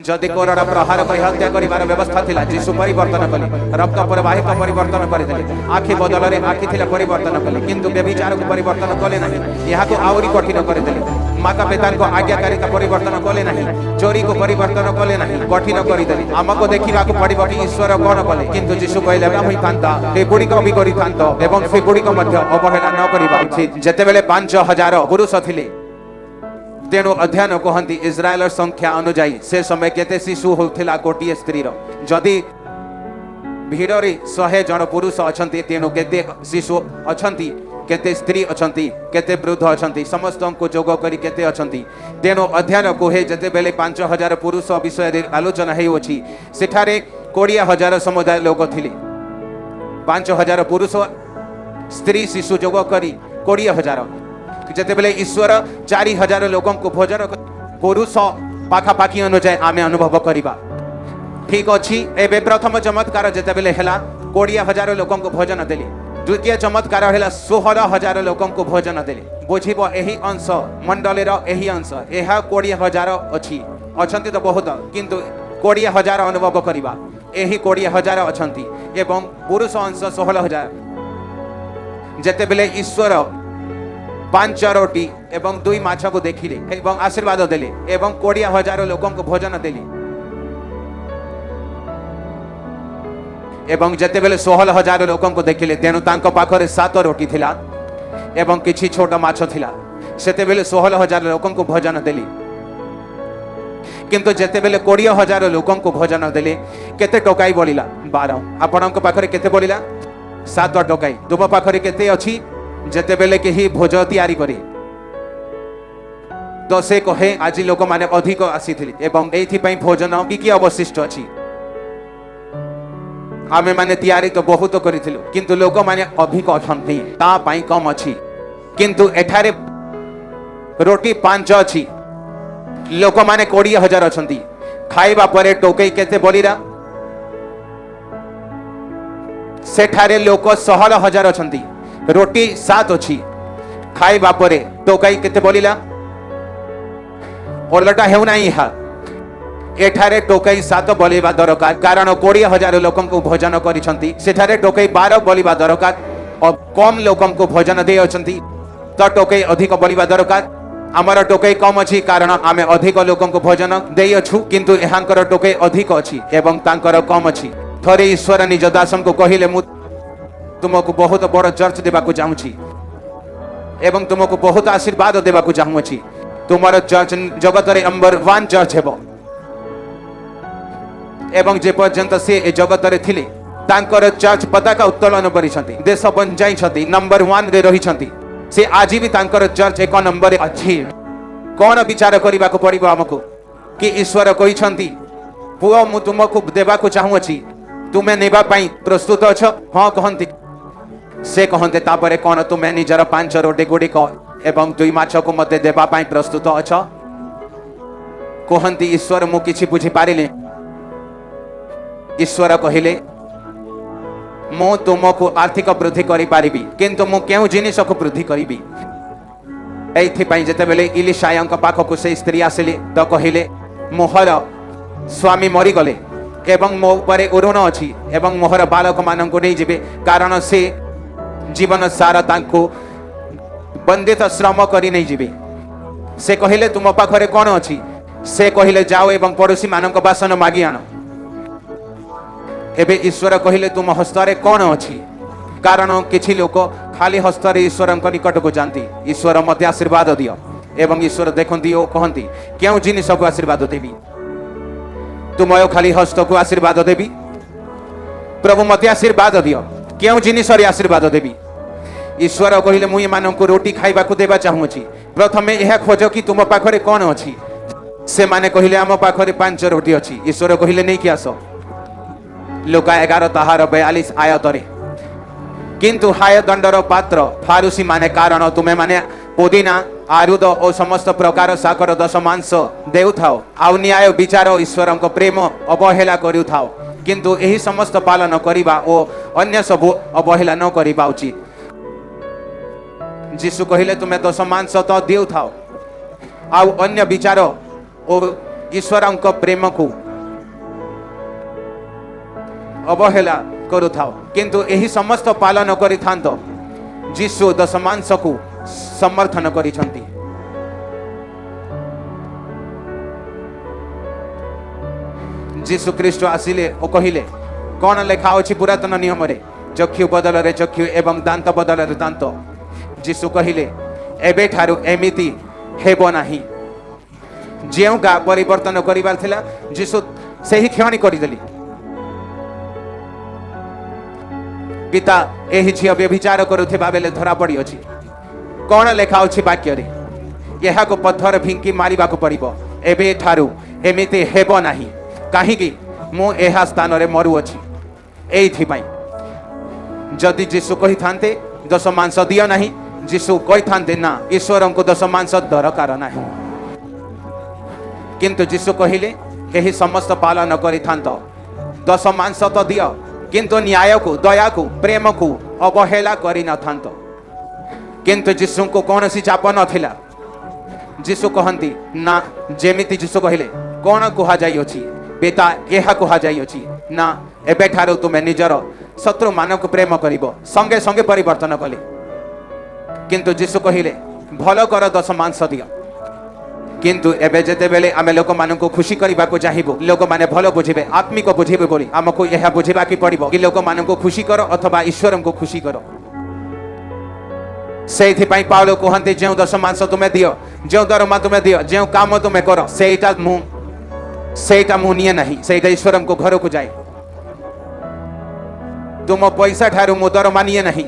जदि कोरड़ा प्रहार कर हत्या करिवार व्यवस्था थिला यीशु परिवर्तन कले रक्त प्रवाहित परिवर्तन करदेले आखि बदल रे आखि थिला परिवर्तन कले किंतु व्यभिचार को परिवर्तन कले नाही यहा को आउरी कठिन करदेले माता पिता को आज्ञाकारिता परिवर्तन कले नाही चोरी को परिवर्तन कले नाही कठिन करदेले हमको देखिबा को पड़िबो कि ईश्वर कोन कले किंतु यीशु कहले हम थांता ए बुडी को भी करि थांतो एवं से बुडी को मध्य अवहेला न करिबा उचित जते बेले 5000 पुरुष थिले तेणु अध्ययन कहती इस्राएल संख्या अनुजाई से समय केते शिशु होथिला कोटिए स्त्री रो जदि भीड़ रे 100 जन पुरुष अछंती तेणु केते शिशु अछंती केते स्त्री अछंती केते वृद्ध अछंती समस्त को जोग करी केते अछंती तेणु अध्ययन कहे जते बेले 5000 पुरुष विषय रे आलोचना हेउ अछि सेठारे 20000 समुदाय लोक थिले 5000 पुरुष स्त्री शिशु जोग करी 20000 जते बेले ईश्वर 4000 लोगों को भोजन पुरुष पाखापाखी अनुजाई आमे अनुभव करिबा ठीक अछि एबे प्रथम चमत्कार जते बेले हेला 20000 लोगों को भोजन देले द्वितीय चमत्कार हेला 16000 लोगों को भोजन देले बुझिबो एही अंश मंडलेर एही अंश एहा 20000 अछि अछंती तो बहुत किंतु 20000 अनुभव करिबा एही 20000 अछंती एवं पुरुष अंश 16000 जते बेले ईश्वर 5 रोटी एवं 2 माछ को देखिले एवं आशीर्वाद देले एवं 20000 लोगों को भोजन देले एवं जते बेले 16000 लोगों को देखिले तेनु तांको पाखरे 7 रोटी थिला एवं किछि छोट माछ थिला सेते बेले 16000 लोगों को भोजन देले किंतु जते बेले 20000 लोगों को भोजन देले केते टोकाई बोलिला 12 आपनक पाखरे केते बोलिला 7 टोकाई तुम पाखरे केते अछि जते बेले के ही भोज तैयारी करे तो से कहे आज लोक माने अधिक आसीथिले एवं एथि पई भोजन की अवशिष्ट अछि आमे माने तैयारी तो बहुत करिथिलु किंतु लोक माने अधिक अछंती ता पई कम अछि किंतु एठारे रोटी 5 अछि लोक माने 20000 अछंती खाइबा परे टोकई केते बोलिरा सेठारे लोक 16000 अछंती रोटी 7 अछि खाइबा परे टोकाई केते बोलिला ओलटा हेउ नाही हा एठारे टोकाई 7 बोलिबा दरकार कारण 20000 लोकन को भोजन करिसंती सेठारे टोकाई 12 बोलिबा दरकार और कम लोकन को भोजन दे अछंती तो टोकाई अधिक बोलिबा दरकार हमर टोकाई कम अछि कारण आमे अधिक लोकन को भोजन देई अछु किंतु एहांकर टोकाई अधिक अछि एवं तांकर कम अछि थरे ईश्वर निज दासन को कहिले मु तुमको बहुत बड़ चर्च देबा को चाहूची एवं तुमको बहुत आशीर्वाद देबा को चाहूची तुमर चर्च जगत रे नंबर 1 चर्च हेबो एवं जे पर्यंत से ए जगत रे थिले तांकर चर्च पताका उत्तोलन करिसंती देश पंचाई छथि नंबर 1 रे रही छथि से आज भी तांकर चर्च एक नंबर अछि कोन विचार करिबा को पड़िबो हमको कि ईश्वर कहि छथि पुओ मु तुमको देबा को चाहूची तुमे नेबा पई प्रस्तुत अछ हां कहंती से कहते तापरे कौन तुम्हें निजर 5 रोटी गुड़िक एवं 2 माछ को मते देबा पाई प्रस्तुत अछ कहती ईश्वर मु किछि बुझी पारिले ईश्वर कहिले मु तुमको आर्थिक वृद्धि करि पारिबी किंतु मु केउ जिनिस को वृद्धि करिबी एथि पई जते बेले इलिशायंक पाख को से स्त्री आसिले तो कहिले मोहर स्वामी मरि गले एवं मो ऊपर ऋण अछि एवं मोहर बालक मानन को नै जिबे कारण से जीवन सारा तांको बंदित श्रम करी नहीं जीवे से कहिले तुम पाखरे कौन अछि से कहिले जाओ एवं पड़ोसी मानक बासन मागी आनो एबे ईश्वर कहिले तुम हस्तरे कौन अछि कारण किछि लोक खाली हस्तरे ईश्वर निकट को जानती ईश्वर मते आशीर्वाद दियो एवं ईश्वर देखंती ओ कहंती केउ जिनिस को आशीर्वाद देबी तुम खाली हस्त को आशीर्वाद देबी प्रभु मते आशीर्वाद दियो केउ जिनिस रे आशीर्वाद देबी ईश्वर कहिले मुई मानन को रोटी खाइबा को देबा चाहूची प्रथमे एहा खोज कि तुम पाखरे कोन अछि से माने कहिले हम पाखरे 5 रोटी अछि ईश्वर कहिले नै कि आसो लुका 11 ताहार 42 आयतरे किंतु हाय दंडर पात्र फारुसी माने कारण तुमे माने पुदीना आरुद और समस्त प्रकार साकर दशमांश देउथाओ आउ न्याय विचार ईश्वर प्रेम अवहेला करूथाओ किंतु एही समस्त पालन करिबा ओ अन्य सब अवहेला न करिबा उचित जीशु कहिले तुमे दशमांश तो देउथाओ आउ अन्य विचार ओ ईश्वर प्रेम को अवहेला करुथाओ किंतु एही समस्त पालन करिथांत जीशु दशमांश को समर्थन करिसंती। जीशु ख्रीष्ट आसिले ओ कहिले कौन लेखा अछि पुरातन नियम रे चक्षु बदल रे चक्षु एवं दांत बदल रे दांत। जीशु कहिले एबे ठारू एमिति हेबो नाही। जेउ गा परिवर्तन करिबार थिला जीशु सेही क्षणी करिदेली। पिता एही झियो व्यभिचार करुथिबा बेले धरा पड़ी अछि। कौन लेखा अछि वाक्य रे यहा को पत्थर भिंकी मारिबा को पड़िबो एबे ठारू एमिति हेबो नाही काहीकि मु एहा स्थान रे मरु अछि। एथि पई जदि जीशु कहि थांते दश मांस दियो नाही जीशु कहि थांते ना ईश्वर को दश मांस दरकार नाही किंतु जीशु कहिले एही समस्त पालन करि थांत दश मांस तो दियो किंतु न्याय को दया को प्रेम को अवहेला करि न थांत। किंतु जीशु को कौन सी चाप नथिला। जीशु कहंती ना जेमिति जीशु कहिले कौन कुहा जाई अछि पिता यह कुहा जाई अछि ना एबे ठारू तुमे निजर शत्रु मानक प्रेम करिबो संगे संगे परिवर्तन कले। किंतु जीशु कहिले भलो कर दश मांस दियो किंतु एबे जेते बेले आमे लोक मानक खुशी करबा को चाहिबो लोक माने भलो बुझिबे आत्मिक बुझिबे बोली हमको यह बुझिबा की पड़िबो कि लोक मानक खुशी करो अथवा ईश्वर को खुशी करो। सेथि पई पाउलो कहंते जेउ दश मांस तुमे दियो जेउ दरमा तुमे दियो जेउ काम तुमे करो सेटा मु निये नहीं सेटा ईश्वर को घर को जाए। तुम पैसा ठारू मु दरमा निये नहीं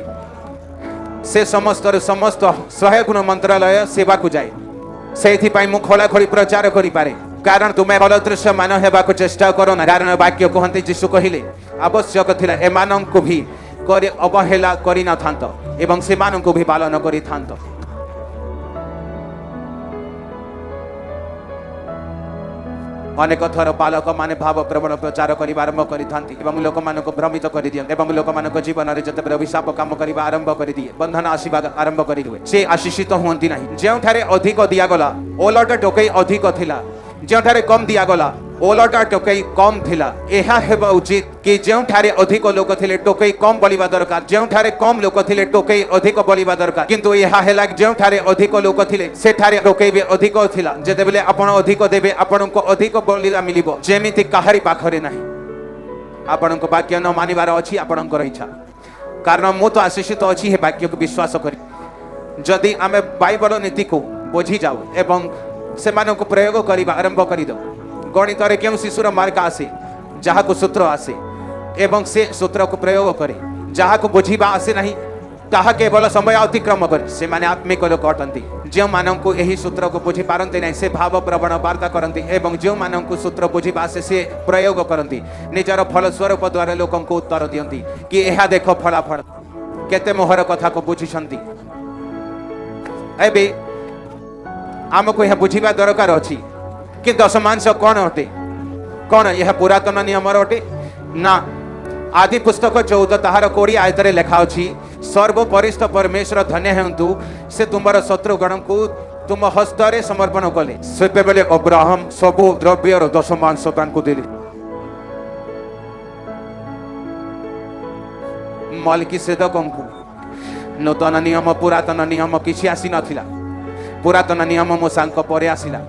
से समस्त समस्त 100 गुण मंत्रालय सेवा को जाए। सेथि पई मु खोला खोली प्रचार करि पारे कारण तुमे भल दृश्य मान हेबा को चेष्टा करो ना कारण वाक्य कहंते जीशु कहिले आवश्यक थिला एमान को भी करे अवहेला करि न थांत एवं से मान को भी पालन करि थांत। अनेक थर बालक माने भाव प्रबल प्रचार करिबा आरंभ करि थांती एवं लोक मान को भ्रमित करि दिय एवं लोक मान को जीवन रे जते अभिशाप काम करिबा आरंभ करि दिए बंधन आसीबा आरंभ करि दिए से आशीषित होंती नहीं। जेउ ठारे अधिक दिया गला ओलट टोकई अधिक थिला जेउ ठारे कम दिया गला ओलट टोकई कम थिला। एहा हेबा उचित कि जेउ ठारे अधिक लोक थिले टोकई कम बलिबा दरकार जेउ ठारे कम लोक थिले टोकई अधिक बलिबा दरकार किंतु एहा हेला जेउ ठारे अधिक लोक थिले से ठारे टोकई भी अधिक थिला जेते बेले आपण अधिक देबे आपण को अधिक बलिला मिलिबो जेमिति काहारी पाखरे नाही। आपण को वाक्य न मानिबार अछि आपण को इच्छा कारण मु तो आशीषित अछि हे वाक्य को विश्वास करी जदि आमे बाइबल नीति को बुझी जाऊ एवं से मानन को प्रयोग करिबा आरंभ करि दो गणित रे केउ शिशुर मार्क आसे जहा को सूत्र आसे एवं से सूत्र को प्रयोग करे जहा को बुझीबा आसे नहीं ताहा केवल समय अतिक्रम करे से माने आत्मिक लोक अटंती जे मानन को एही सूत्र को बुझी पारंते नहीं से भाव प्रवण वार्ता करंती एवं जे मानन को सूत्र बुझीबा आसे से प्रयोग करंती निजर फल स्वरूप द्वारा लोकन को उत्तर दियंती कि एहा देखो फलाफल केते मोहर कथा को बुझिसंती। एबे हमको यह बुझीबा दरकार अछि कि दश मांस कौन अटे कौन यह पुरातन नियम अटे ना आदि पुस्तक 14 ताहार 20 आयतरे लेखा अछि सर्वपरिष्ठ परमेश्वर धन्य हेतु से तुमर शत्रुगण को तुम हस्तरे समर्पण कले से बेले अब्राहम सब द्रव्य और दश मांस को देले। मल्कीसेदक को नूतन नियम पुरातन नियम किछि आसी नथिला पुरातन नियम मूसांक परे आसिला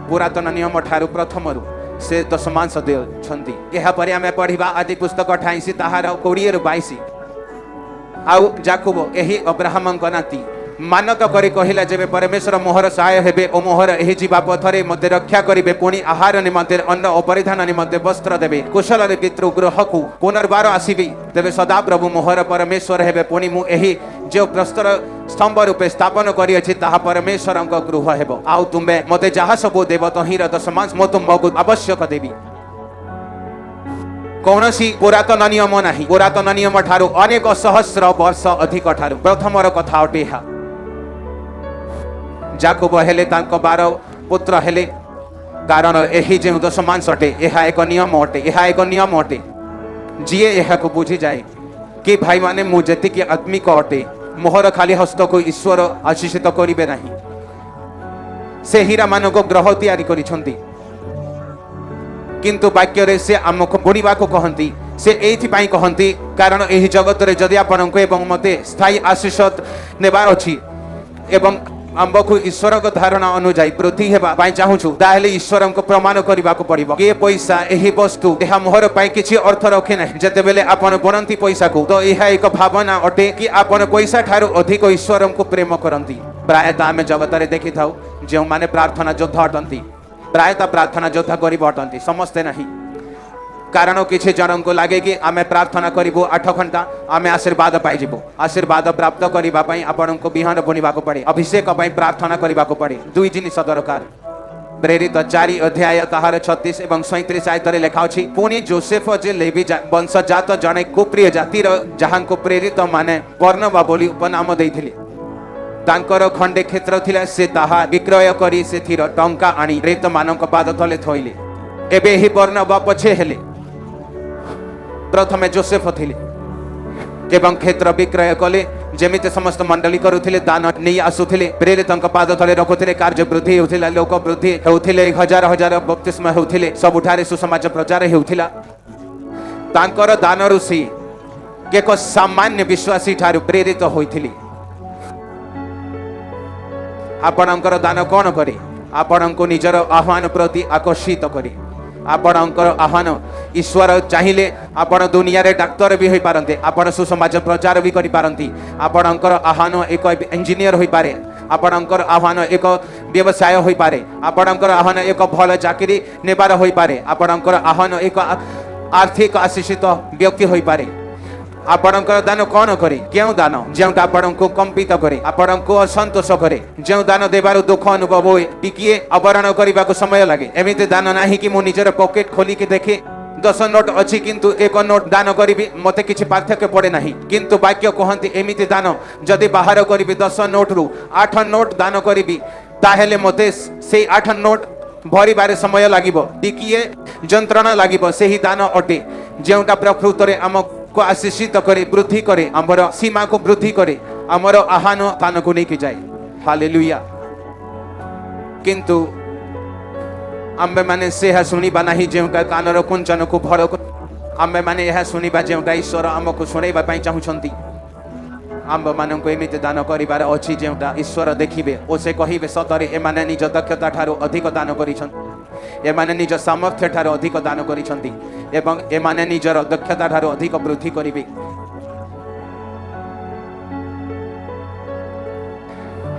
पुरातन नियम ठारू प्रथमरु से दश मांस देउछंती। एहा परे आमे पढिबा आदि पुस्तक 28 ताहार 20 रु 22 आउ जाकुब एही अब्राहमंक नाती मानक करी कहिला जेबे परमेश्वर मोहर सहाय हेबे ओ मोहर एही जीवा पथरे मध्य रक्षा करिबे पुणी आहार निमंते अन्न अपरिधान निमंते वस्त्र देबे कुशल रे पितृगृह को पुनर्बार आसीबे तेबे सदा प्रभु मोहर परमेश्वर हेबे पुणी मु एही जो प्रस्तर स्तंभ रूपे स्थापन करी अछि ताहा परमेश्वरंक गृह हेबो आउ तुमे मते जहा सब देव तहिर दश मांस मो तुमको आवश्यक देबी। कौनसी पुरातन नियम नाही पुरातन नियम ठारू अनेक सहस्र वर्ष अधिक ठारू प्रथमर कथा अटे हा जाकुब हेले तांको 12 पुत्र हेले कारण एही जे दश मांस अटे एहा एक नियम अटे एहा एक नियम अटे जिए एहा को बुझी जाए कि भाई माने मु जति के आत्मिक अटे मोहर खाली हस्त को ईश्वर आशीषित करिबे नाही से हीरा मान को ग्रह तैयारी करिसंती किंतु वाक्य से आमको बुणवा को कहती से एइथिपाई कहती कारण एही जगत रे जदि आपनको एवं मते स्थायी आशीष नेबार अछि एवं आंबको ईश्वर को धारणा अनुଯାयी वृद्धि हेबा पाई चाहूछु ताहेले ईश्वर को प्रमाण करबा को पड़िबो के पैसा एही वस्तु एहा मोहर पाई किछि अर्थ रखे नाही जते बेले आपण बनंती पैसा को तो एहा एक भावना अटे कि आपण पैसा ठारो अधिक ईश्वर को प्रेम करंती प्रायतः आमे जगत रे देखि थाउ जे माने प्रार्थना योद्धा अटंती प्रायतः प्रार्थना योद्धा गरीब अटंती समस्ते नहीं कारण किसी जन को लगे कि आमे प्रार्थना करूँ 8 घंटा आमे आशीर्वाद पाई आशीर्वाद प्राप्त करने आपण को बिहान बुणवा को पड़े अभिषेक प्रार्थना करने को पड़े दुई जिनिस दरकार प्रेरित 4 अध्याय ताहार 36 एवं 37 आयतरे लेखा अछि पुणी जोसेफ जे लेवी वंशजात जने कुप्रिय जातिर जहां को प्रेरित माने बर्नबा बोली उपनाम देइथिले तांकर खंडे क्षेत्र थिला से ताहा विक्रय करी सेथिर टंका आनी प्रेरित मानक पाद तले थोइले एबे ही बर्नबा पछे हेले प्रथमे जोसेफ थिले एवं क्षेत्र विक्रय कले जेमिते समस्त मंडली करुथिले दान नहीं आसुथिले प्रेरित पाद तले रखुथिले कार्य वृद्धि होथिला लोक वृद्धि होथिले हजार हजार बपतिस्मा होथिले सबुठारे सुसमाज प्रचार होथिला तांकर दान ऋषि एक सामान्य विश्वासी ठारू प्रेरित होइथिली आपणकर दान कौन करे आपणको निजर आह्वान प्रति आकर्षित करे आपणकर आह्वान ईश्वर चाहिए आपण दुनिया रे डाक्तर भी होई पारंते आपण सुसमाज प्रचार भी करि पारंती आपणकर आह्वान एक इंजीनियर होई पारे आपणकर आह्वान एक व्यवसाय होई पारे आपणकर आह्वान एक भल चाकरी नेबार होई पारे आपणकर आह्वान एक आर्थिक आशीषित व्यक्ति होई पारे आपणकर दान कौन करे क्यों दान जेउटा आपणको कंपित करे आपणको असंतोष करे जेउ दान देबार दुख अनुभव होए टिकिए अवरण करबा को समय लागे एमिते दान नाही कि मो निजर पॉकेट खोली के देखे 10 नोट अछि किंतु 1 नोट दान करिबी मते किछि पार्थक्य पड़े नाही किंतु वाक्य कहंती एमिते दान जदि बाहर करिबी 10 नोट रु 8 नोट दान करिबी ताहेले मते से 8 नोट भरिबारे समय लागिबो टिकिए जंत्रणा लागिबो सेही दान अटे जेउटा प्रकृत रे आम को आशीषित करे वृद्धि करे आमर सीमा को वृद्धि करे आमर आह्वान स्थान को नहीं जाए हालेलुया किंतु आम्बे माने से शुणा ना जो कानर कुंचन को भड़ आम्बे माने यह शुणा जो ईश्वर आमको शुणा चाहूँगी आम्ब मान एमती दान कर अच्छी जोटा ईश्वर देखिए और से कहे सतरे एमाने निज दक्षता ठारू अधिक दान कर निज सामर्थ्य ठारू अधिक दान कर निजर दक्षता ठारू अधिक वृद्धि करेंगे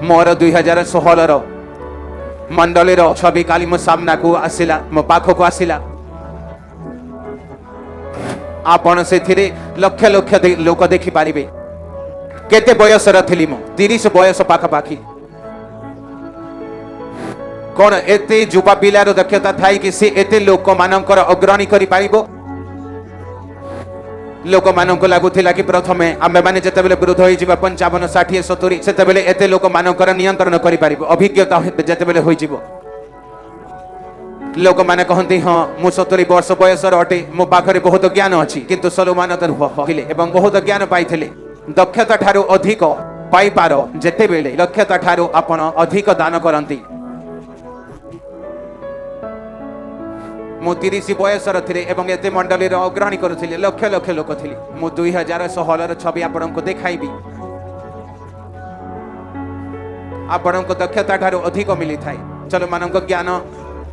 मोर 2016 मंडली छवि काली मो सामना को आसिला मो पाख को आसिला आपण से लक्ष लक्ष लोक देखि पारिबे केते बयसर थिली मो 30 बयस पाखापाखि कौन एते युवा पिलार दक्षता थाई कि से एते लोक मानकर अग्रणी करि पारिबो लोक मानक लगुला कि प्रथमे आमे माने जते बेले वृद्ध होई जिबा 55 60 70 सेते बेले एते लोक मानकर नियंत्रण करि पारिबो अभिज्ञता जते बेले होई जिवो लोक माने कहंती हां मु 70 वर्ष बयसर अटे मो पाखरे बहुत ज्ञान अछि किंतु सलोमान तर होइले एवं बहुत ज्ञान पाइथिले दक्षता ठारू अधिक पाई पारो जेते बेले दक्षता ठारू आपण अधिक दान करंती मु 30 बयसर थिले एवं एते मंडली रो अग्रणी करुथिले लक्ष लक्ष लोक थिले मु 2016 रो छवि आपनको देखाइबी आपनको दक्षता ठारू अधिक मिली थाई चलो मानक ज्ञान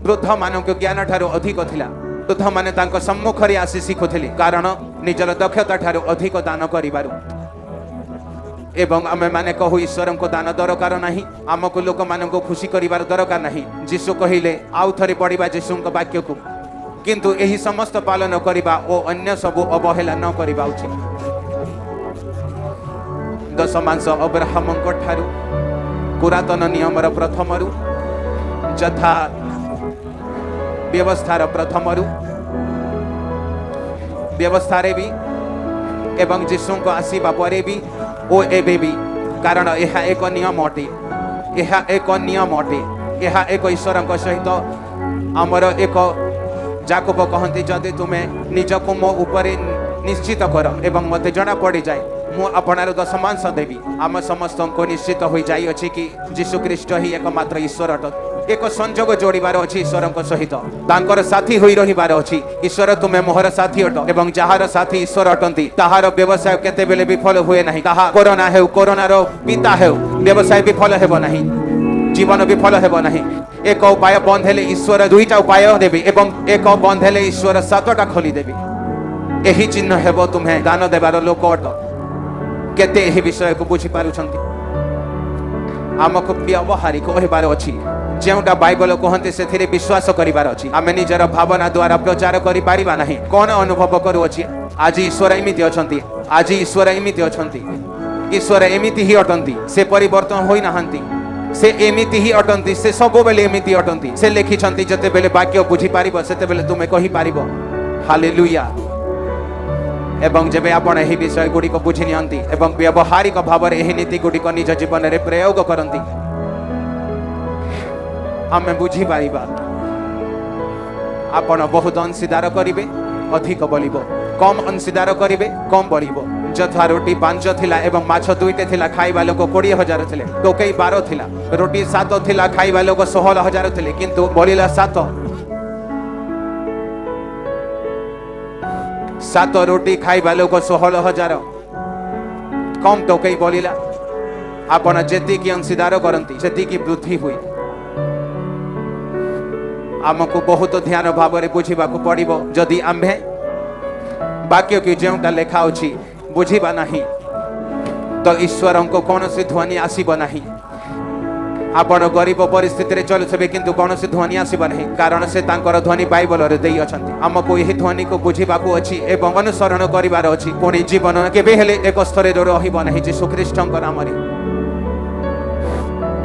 वृद्ध मानक ज्ञान ठारू अधिक थिला वृद्ध माने तांको सम्मुखरे आसी शिखुथिले कारण निजर दक्षता ठारू अधिक दान करिबारु एवं आमे माने कहू ईश्वर को दान दरकार नहीं आमको लोक मान को खुशी करिवार दरकार नहीं जीशु कहिले आउ थरे पढ़िबा जीशु वाक्य को किंतु एही समस्त पालन करिबा ओ अन्य सब अवहेला न करिबा उचित दशमांश अब्राहम ठारू पुरातन नियमर प्रथमरु जथा व्यवस्थार प्रथमरु व्यवस्थारे भी एवं जीशु को आसीबा परे भी ओ एबे भी कारण यह एक नियम अटे यह एक नियम अटे यह एक ईश्वर सहित आमर एक जाकोब कहती जदि तुम्हें निजको मो उपरे निश्चित कर एवं मते जना पड़ जाए मु आपणार दशमांश देवी आम समस्त को निश्चित हो जाई अछि कि जीशु ख्रीष्ट ही एकमात्र ईश्वर अट एक संजोग जोड़बार अच्छी ईश्वर सहित तांकर साथी होई रहिबार अछि। ईश्वर तुमे मोहर साथी अट एवं जहार साथी ईश्वर अटंती ताहार व्यवसाय केतेबेले विफल हुए नहीं। ताहा कोरोना हेउ कोरोनार पिता हेउ व्यवसाय विफल हेबो नहीं, जीवन विफल हेबो नहीं। एक उपाय बंद हेले ईश्वर दुईटा उपाय देबी एवं एक बंद हेले ईश्वर सातटा खोली देबी। एही चिन्ह हेबो तुमे दान देबार लोक अट। केते एही विषय को बुझी पारुछंती? आमको व्यवहारिक होबार अछि। जेउटा बाइबल कहते से विश्वास करिबार अछि। आमे निजर भावना द्वारा प्रचार करि पारिबा नाही। कोन अनुभव करू अछि? आज ईश्वर एमिति अछंती, आज ईश्वर एमिति अछंती। ईश्वर एमिति ही अटंती, से परिवर्तन होई नाहंती। से एमिति ही अटंती, से सब बेले एमिति अटंती। से लिखिछंती जते बेले वाक्य बुझी पारिबो सेते बेले तुमे कहि पारिबो। हालेलुया। एवं जेबे आपण एही विषय गुडी को बुझी नियंती एवं व्यवहारिक भाव रे एही नीति गुडी को निज जीवन रे प्रयोग करंती, आमे बुझी पारिबा। आपण बहुत अंशीदार करिवे, अधिक बलिबो। कम अंशीदार करिवे, कम बलिबो। जथा रोटी 5 थिला एवं माछ 2टे थिला, खाइबा लोक 20,000 थिले। टोकेई 12 थिला, रोटी 7 थिला, खाइबा लोक 16,000 थिले, किंतु बलिला 7 रोटी खाइबा लोक 16,000, कम टोकेई बलिला। आपण जेतिकी अंशीदार करंती सेतिकी वृद्धि हुई। आमको बहुत ध्यान भाव रे बुझिबाकू पड़िबो। जदि आम्भे वाक्य की जेउटा लेखा अछि बुझिबा नाही तो ईश्वर को कौनसी ध्वनि आसीब नाही। आपण गरीब परिस्थिति रे चलुछबे किंतु कौनसी ध्वनि आसीब नाही, कारण से तांकर ध्वनि बाइबल रे देई अछंती। हमको एही ध्वनि को बुझिबाकू अछि एवं अनुसरण करिवार अछि। पुणी जीवन केबे हेले एक स्तरे रहिबो नाही यीशु ख्रीष्टଙ୍କ नामरे।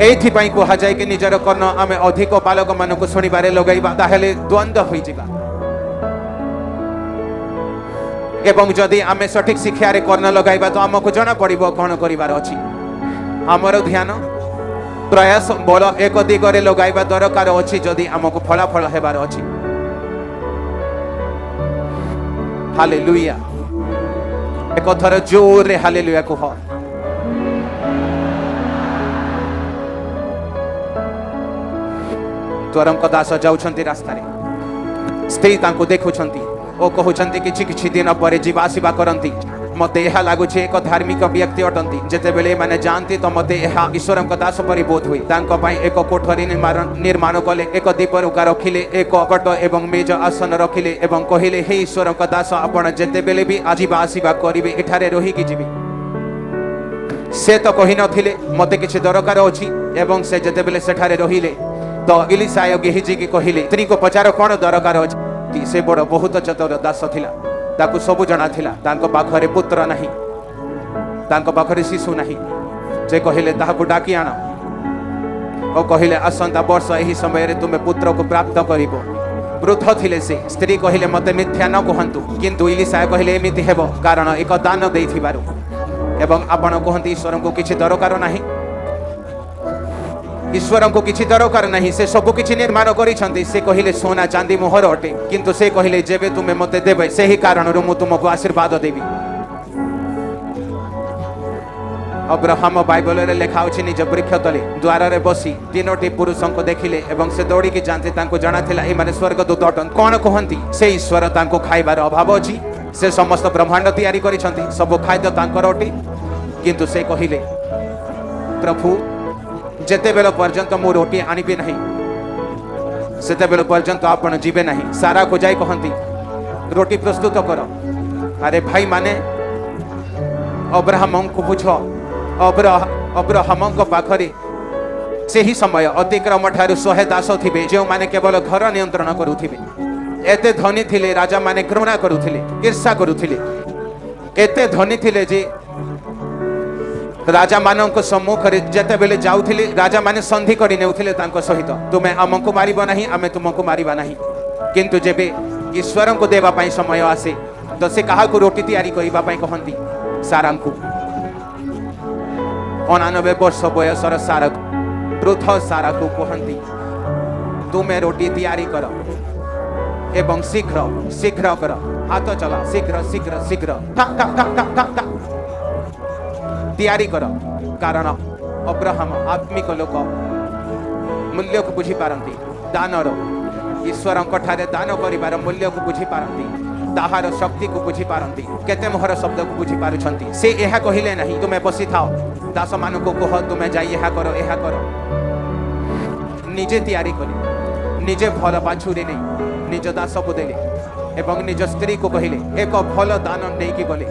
एथि पई कुहा जाय कि निजर कर्ण आमे अधिक बालक मानको सुनिबारे लगाइबा ताहेले द्वंद्व होई जिबा। एवं जदि आमे सठिक शिक्षा रे कर्ण लगाइबा तो हमको जणा पड़िबो कोन करिवार अछि। हमर ध्यान प्रयास बल एक दिगरे लगाइबा दरकार अछि जदि हमको फलाफल हेबार अछि। हालेलुया। एक थर जोर रे हालेलुया कह। त्वरंक दास जाउछंती रास्ता रे, स्त्री तांको देखुछंती ओ कहउछंती किछि किछि दिन पर जीवा आसीबा करंती। मते एहा लागुछि एक धार्मिक व्यक्ति अटंती। जेते बेले माने जानती तो मते एहा ईश्वरଙ୍କ दास परि बोध हुई। तांको पई एक कोठरी निर्माण कले, एक दीप रुका रखिले, एक पट एवं मेज आसन रखिले एवं कहिले हे ईश्वरଙ୍କ दास आपण जेते बेले भी आजीबा आसीबा करिवे एठारे रहि कि जीवी। से तो कहि नथिले मते किछि दरकार अछि एवं से जेते बेले सेठारे रहिले तो इलिसाय गेहिजी की कहिले स्त्री को पचार कोन दरकार अछि। से बड़ बहुत चतुर दास थिला, ताकू सब जणा थिला। तांको पाखरे पुत्र नाही, तांको पाखरे शिशु नाही। जे कहिले ताहाकू डाकी आण ओ कहिले आसंता वर्ष एही समय रे तुमे पुत्र को प्राप्त करिवो। वृद्ध थिले से। स्त्री कहिले मते मिथ्या न कहंतु, किंतु इलिसाय कहिले एमिति हेबो कारण एक दान देइथिबारु एवं आपण कहंती ईश्वर को किछि दरकार नाही। ईश्वर को किछि दरकार नहीं, से सब किछि निर्माण करिसंती। से कहिले सोना चांदी मोहर अटे, किंतु से कहिले जेबे तुमे मते देबे सेही कारण मु तुमको आशीर्वाद देबी। अब्राहम बाइबल रे लेखा अछि निज वृक्ष तले द्वार रे बसी 3टी पुरुषों को देखिले एवं से दौड़ी की जानते तांको जाना थिला ए माने स्वर्गदूत अटन। कोन कहंती से ईश्वर तांको खाइबार अभाव अछि। से समस्त ब्रह्मांड तैयारी करिसंती, सब खाद्य तांकर अटे, किंतु से कहिले प्रभु जेते बेल पर्यंत मु रोटी आनिबे नहीं सेते बेल पर्यंत आपण जीवे नहीं। सारा को जाई कहंती रोटी प्रस्तुत कर। अरे भाई माने अब्राहम को पूछ, अब्राहम को पाखरे से ही समय अतिक्रम ठारू 100 दास थिबे जे माने केवल घर नियंत्रण करूथिबे। एते धनी थिले राजा माने घृणा करूथिले, ईर्षा करूथिले। एते धनी थिले जे राजा मानक सम्मुख जेते बेले जाउथिले राजा माने संधि करि नेउथिले तांको सहित तुमे हमको मारिबा नहीं, आमे तुमको मारिबा नहीं। किंतु जेबे ईश्वर को देवा पई समय आसे तो से काहा को रोटी तैयारी करिबा पई कहंती सारा को 99 वर्ष बयसर सारा वृद्ध सारा को कहंती तुमे रोटी तैयारी कर एवं शीघ्र शीघ्र कर, हाथ चला शीघ्र शीघ्र शीघ्र ठक ठक ठक ठक ठक ठक तैयारी कर। कारण अब्राहम आत्मिक लोक मूल्य को बुझी पारंती दानर ईश्वर ठारे दान करिवार मूल्य को बुझी पारंती ताहार शक्ति को बुझी पारंती केते मोहर शब्द को बुझी पारुछंती से एहा कहिले नहीं तुमे बसी थाओ दास मान को कह तुमे जाई एहा करो निजे तैयारी कले निजे भल बाछुरी नहीं निज दास को देले एवं निज स्त्री को कहिले एक भल दान नहीं गले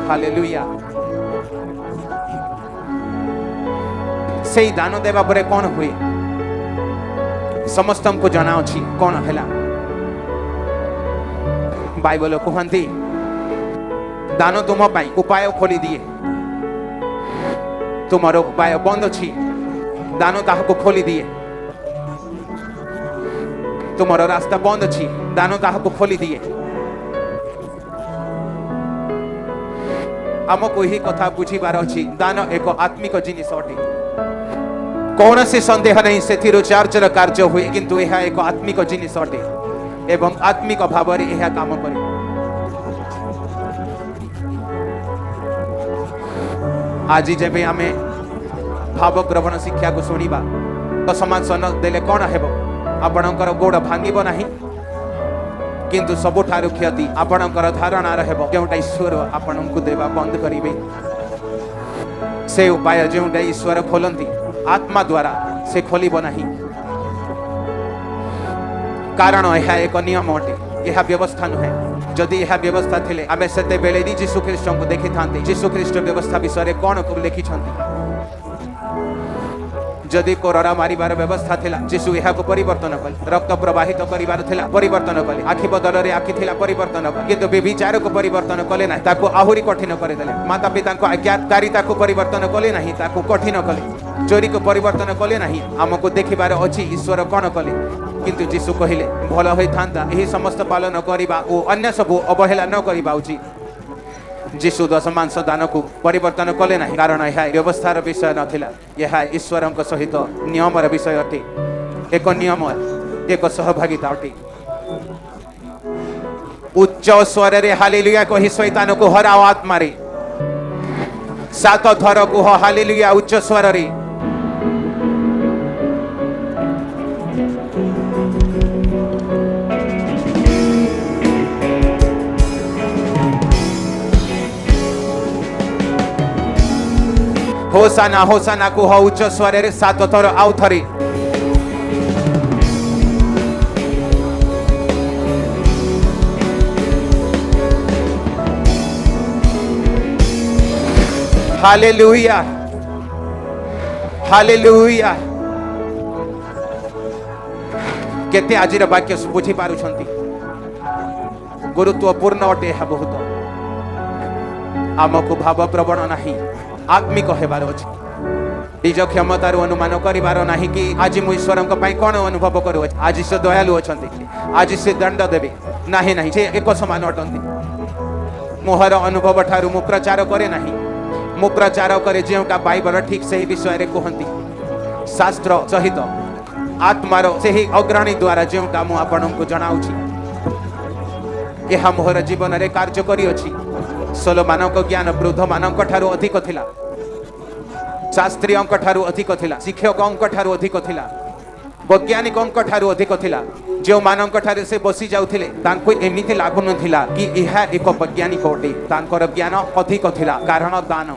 हालेलुया से दान देवा परे कौन हुए समस्त को जना अच्छी कौन है बाइबल कहती दान तुम उपाय खोली दिए तुम्हार उपाय बंद अच्छी दान ताहाको खोली दिए तुम्हार रास्ता बंद अच्छी दान ताहाको खोली दिए आमको यही कथा बुझीबार अच्छी दान एक आत्मिक जिनिस अटे कौन से संदेह नहीं से चर्चर कार्य हुए किंतु यह एक आत्मिक जिनिस अटे एवं आत्मिक भाव में यह काम करे आज जब आम भाव ग्रहण शिक्षा को शुणा तो समाज देले कौन हेब आपणकर गोड़ भांगिब नहीं किंतु सबुठारु क्षति आपणकर धारणा रहब जोटा ईश्वर आपण को देवा बंद करेंगे से उपाय जोटा ईश्वर खोलती आत्मा द्वारा से खोलिब नहीं कारण यह एक नियम अटे यह व्यवस्था नुहे जदि यह व्यवस्था थिले आमे सेते बेले जीशु ख्रीष्ट को देखि थांते जीशु ख्रीष्ट व्यवस्था विषय कौन को लिखि जदि कोरोना मारिबार व्यवस्था थिला जीशु यह को परिवर्तन कले रक्त प्रवाहित करिबार थिला परिवर्तन कले आखि बदल रे आखि थिला परिवर्तन कले किंतु व्यभिचार को परिवर्तन कले ना ताको आहुरी कठिन करे देले माता पिता को आज्ञाकारिता को परिवर्तन कले नहीं ताको कठिन कले चोरी को परिवर्तन कले नहीं हमको देखिबार अछि ईश्वर कौन कले किंतु जीशु कहिले भल होई थांता एही समस्त पालन करिबा ओ अन्य सब अवहेला न करिबा उचित जीशु दशमांश दान को परिवर्तन कले नहीं कारण यह व्यवस्थार विषय नथिला यह ईश्वर सहित नियमर विषय अटे एक नियम एक सहभागिता अटे उच्च स्वर रे हालेलुया कहि शैतान को हराओ आत्मा रे 7 थर को हालेलुया उच्च स्वर रे होसाना होसाना को उच्च स्वर रे 7 थर आउ थरे हालेलुया हालेलुया केते आजिर वाक्य बुझी पारुछंती गुरुत्वपूर्ण अटे है बहुत आमको भाव प्रवण नहीं आत्मिक हेबार अछि निज क्षमतार अनुमान करिबार नाही कि आज मु ईश्वरक पई कोन अनुभव करू आज से दयालु अछंती आज से दंड देबे नाही नाही से एक समान अटंती मोहर अनुभव ठारू मु प्रचार करे नाही मु प्रचार करे जेउटा बाइबल ठीक से ही विषय रे कहंती शास्त्र सहित आत्मार से ही अग्रणी द्वारा जेउटा मु आपनक जणाउछि यह मोहर जीवन रे कार्य करी अछि सोलो मानक ज्ञान वृद्ध मानक ठारू अधिक थिला शास्त्री अंक ठारू अधिक थिला शिक्षक अंक ठारू अधिक थिला वैज्ञानिक अंक ठारू अधिक थिला जो मानक ठारू से बसी जाउथिले तांको एमिति लागु नथिला कि यह एक वैज्ञानिक अटे तांकर ज्ञान अधिक थिला कारण दान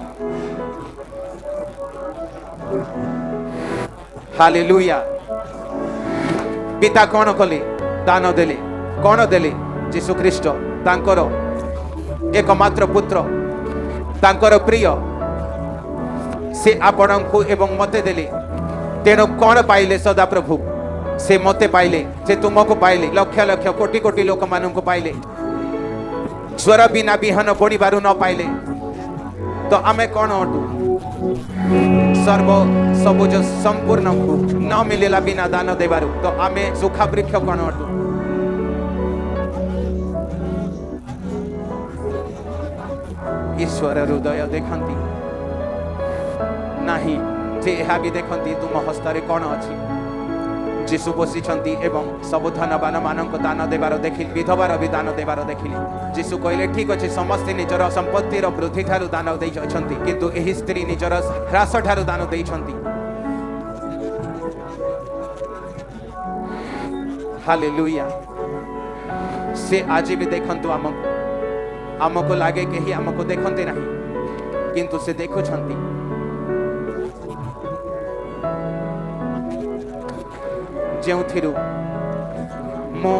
हालेलुया पिता कौन कले दान देले कौन देले यीशु ख्रीष्ट तांकर एकमात्र पुत्र तांकर प्रिय से आपण को एवं मते देले तेणु कौन पाइले सदा प्रभु से मते पाइले से तुमको पाइले लक्ष लक्ष कोटि कोटि लोक मानन को पाइले स्वर बिना बिहन बड़ी बारू न पाइले तो आमे कौन अटू सर्व सबुज संपूर्ण को न मिलेला बिना दान देबारू तो आमे सुखा वृक्ष कौन अटू ईश्वर हृदय देखंती नहीं से यह भी देखंती तुम हस्ତରେ कौन अच्छी जीशु बसिछंती एवं सब धनवान मानक दान देबार देखिले विधवार भी दान देबार देखिले जीशु कहले ठीक अछि समस्त निजर संपत्तिर वृद्धि ठारू दान दैछंती किंतु एही स्त्री निजर ह्रास ठारू दान दैछंती। हालेलुया। से आज भी देखंतु आमको लागे कहीं आमको देखते नहीं किंतु से देखुछंती। जेउथिरु मो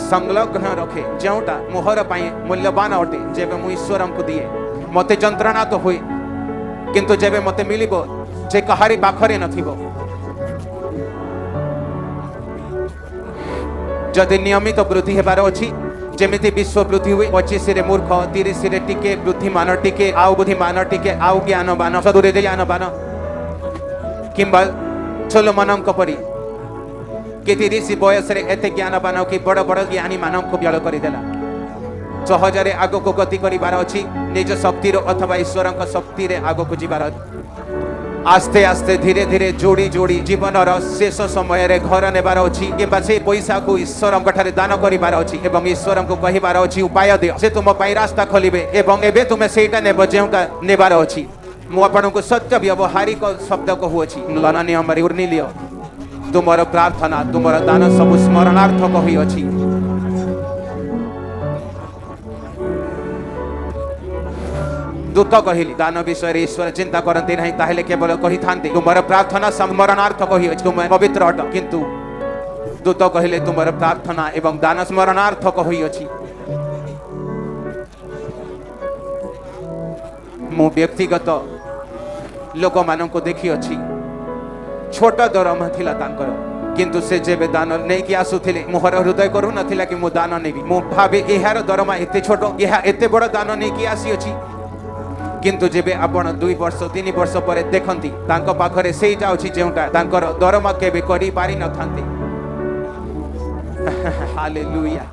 संलग्न रखे जोटा मोहर पाए मूल्यवान अटे जेबे मु ईश्वर को दिए मते जंत्रणा तो हुए किंतु जेबे मते मिलिबो जे कहारी पाखरे नथिबो जदि नियमित वृद्धि हेबार अछि जेमिति विश्व वृद्धि हुए 25 रे मूर्ख 30 रे टिके बुद्धिमान टिके आउ बुद्धिमान टिके आउ ज्ञानवान सदुरे ज्ञानवान किंबा सोलोमनक परी के 30 बयस रे एते ज्ञानवान कि बड़ बड़ ज्ञानी मानक को ब्याल करिदेला सहजरे आगो को गति करिबार अछि निज शक्ति रो अथवा ईश्वर का शक्ति रे आगो को जिबार आस्ते आस्ते धीरे धीरे जोड़ी जोड़ी जीवन शेष समय रे घर नेबार अछि किबा से पैसा को ईश्वर ठारे दान करिबार अछि एवं ईश्वर को कहिबार अछि उपाय दियो से तुम पई रास्ता खोलिबे एवं एबे तुमे सेटा नेबो जेउका नेबार अछि मु आपन को सत्य व्यवहारिक शब्द कहूछि लाना नियम रे उर्नी लियो तुमर प्रार्थना तुमर दान सब स्मरणार्थ कहि अछि। दूत कहिली दान विषय ईश्वर चिंता करते नहीं ताहेले केवल कहि थांते तुमर प्रार्थना स्मरणार्थ कहि अछि तुम पवित्र अट किंतु दूत कहिले तुमर प्रार्थना एवं दान स्मरणार्थ कहि अछि। मु व्यक्तिगत लोक मानन को देखि अछि छोट दरमा थिला तांकर किंतु से जेबे दान नै कि आसुथिले मोहर हृदय करू नथिला कि मु दान नेबी मु भाबे एहार दरमा एते छोट एहा एते बड़ दान नै कि आसी अछि किंतु जेबे आपण 2 वर्ष 3 वर्ष पर देखंती तांको पाखरे सेई जाउछि जेउटा तांकर दरमा केबे करि पारि न थांते। हालेलुया।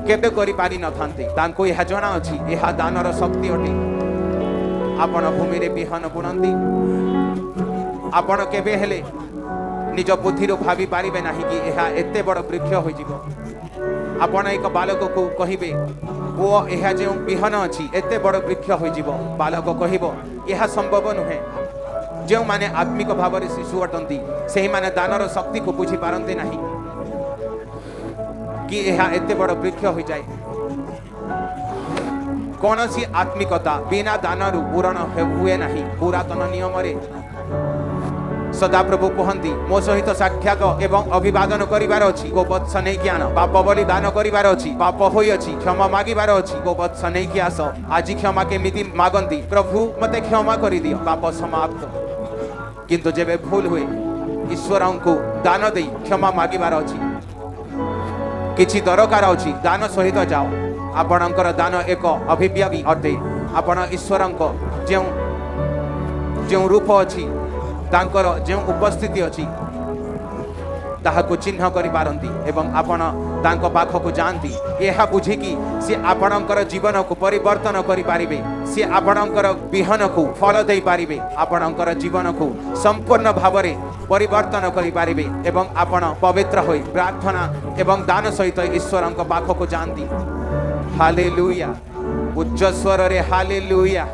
केबे करि पारि न थांते तांको एहा जणा अछि एहा दानर शक्ति अटे। आपण भूमि रे बिहन बुणंती आपण केबे हेले निज बुद्धि रो भाबी पारिबे नाही कि एहा एते बड़ वृक्ष होई जिवो आपण एक बालक को कहिबे वो एहा जे बिहन अछि एते बड़ वृक्ष होई जिवो बालक कहिबो एहा संभव नुहे जो माने आत्मिक भाव रे शिशु अटंती सेही माने दानर शक्ति को बुझी पारंते नाही कि एहा एते बड़ वृक्ष होई जाय कौन सी आत्मिकता बिना दानरु पूर्ण हुए नहीं। पुरातन नियम रे सदा प्रभु कहंती मो सहित साक्षात एवं अभिवादन करिवार अछि गो वत्स नै ज्ञान पाप बलि दान करिवार अछि पाप होई अछि क्षमा मागिवार अछि गो वत्स नै कि आस आज क्षमा केमिति मागंती प्रभु मते क्षमा करि दियो पाप समाप्त किंतु जेबे भूल हुए ईश्वर को दान देई क्षमा मागिवार अछि किछि दरकार अछि दान सहित जाओ आपणकर दान एक अभिव्यक्ति अटे आपण ईश्वर जो जो रूप अछि तांकर जो उपस्थिति अछि ताहाको चिन्ह करि पारंती एवं आपण तांको पाख को जानती एहा बुझी कि से आपणकर जीवन को परिवर्तन करि पारिबे से आपणकर बिहन को फल देई पारिबे आपणकर जीवन को संपूर्ण भाव रे परिवर्तन करि पारिबे एवं आपण पवित्र होई प्रार्थना एवं दान सहित ईश्वरक पाख को जानती। हालेलुया। उच्च स्वर रे हालेलुया।